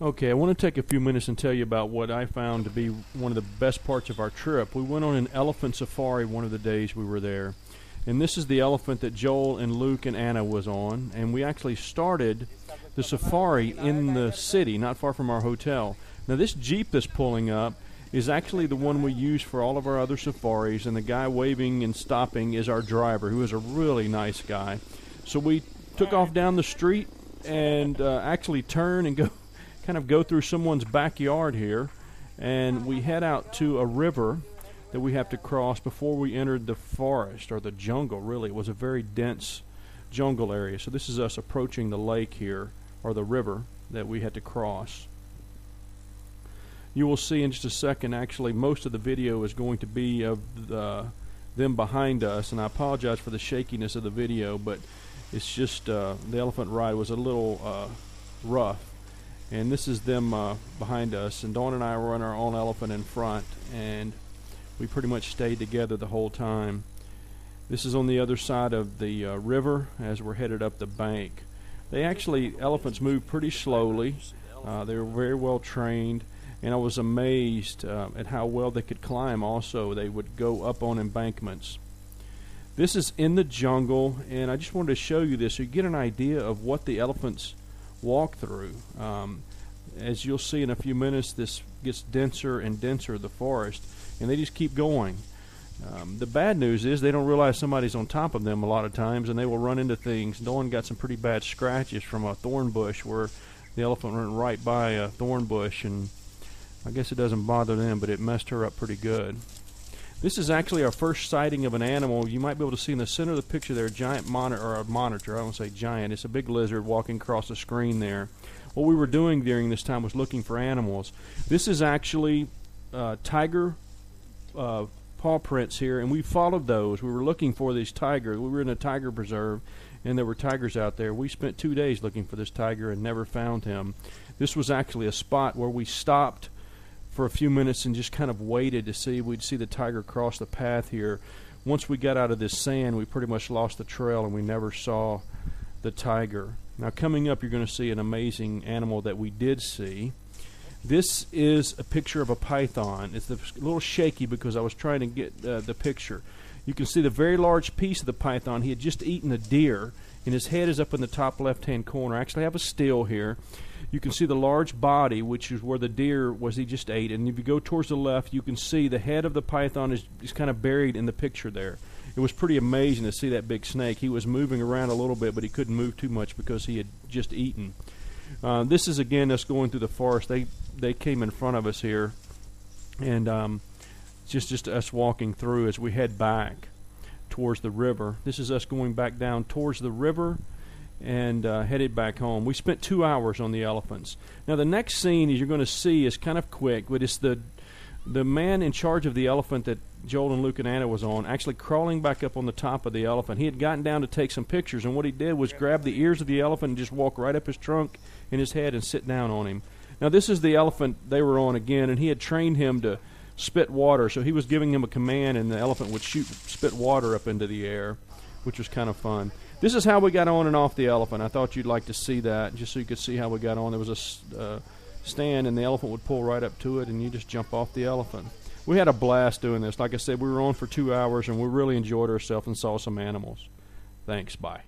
Okay, I want to take a few minutes and tell you about what I found to be one of the best parts of our trip. We went on an elephant safari one of the days we were there. And this is the elephant that Joel and Luke and Anna was on. And we actually started the safari in the city, not far from our hotel. Now this Jeep that's pulling up is actually the one we use for all of our other safaris. And the guy waving and stopping is our driver, who is a really nice guy. So we took off down the street and actually turn and go through someone's backyard here, and we head out to a river that we have to cross before we entered the forest, or the jungle, really. It was a very dense jungle area. So this is us approaching the lake here, or the river that we had to cross. You will see in just a second, actually, most of the video is going to be of them behind us, and I apologize for the shakiness of the video, but it's just the elephant ride was a little rough. And this is them behind us. And Dawn and I were on our own elephant in front, and we pretty much stayed together the whole time. This is on the other side of the river as we're headed up the bank. Elephants move pretty slowly. They were very well trained, and I was amazed at how well they could climb also. They would go up on embankments. This is in the jungle, and I just wanted to show you this so you get an idea of what the elephants walk through. As you'll see in a few minutes, this gets denser and denser, the forest, and they just keep going. The bad news is they don't realize somebody's on top of them a lot of times, and they will run into things. Dawn got some pretty bad scratches from a thorn bush where the elephant went right by a thorn bush, and I guess it doesn't bother them, but it messed her up pretty good. This is actually our first sighting of an animal. You might be able to see in the center of the picture there a giant monitor. I don't say giant. It's a big lizard walking across the screen there. What we were doing during this time was looking for animals. This is actually tiger paw prints here, and we followed those. We were looking for these tigers. We were in a tiger preserve, and there were tigers out there. We spent 2 days looking for this tiger and never found him. This was actually a spot where we stopped for a few minutes and just kind of waited to see if we'd see the tiger cross the path here. Once we got out of this sand, we pretty much lost the trail, and we never saw the tiger. Now coming up, you're going to see an amazing animal that we did see. This is a picture of a python. It's a little shaky because I was trying to get the picture. You can see the very large piece of the python. He had just eaten a deer, and his head is up in the top left-hand corner. I actually have a still here. You can see the large body, which is where the deer was he just ate. And if you go towards the left, you can see the head of the python is kind of buried in the picture there. It was pretty amazing to see that big snake. He was moving around a little bit, but he couldn't move too much because he had just eaten. This is, again, us going through the forest. They came in front of us here, and just us walking through as we head back towards the river. This is us going back down towards the river and headed back home. We spent 2 hours on the elephants. Now the next scene, as you're going to see, is kind of quick, but it's the man in charge of the elephant that Joel and Luke and Anna was on actually crawling back up on the top of the elephant. He had gotten down to take some pictures, and what he did was grab the ears of the elephant and just walk right up his trunk and his head and sit down on him. Now this is the elephant they were on again, and he had trained him to spit water, so he was giving him a command, and the elephant would spit water up into the air, which was kind of fun. This is how we got on and off the elephant. I thought you'd like to see that, just so you could see how we got on. There was a stand, and the elephant would pull right up to it, and you just jump off the elephant. We had a blast doing this. Like I said, we were on for 2 hours, and we really enjoyed ourselves and saw some animals. Thanks. Bye.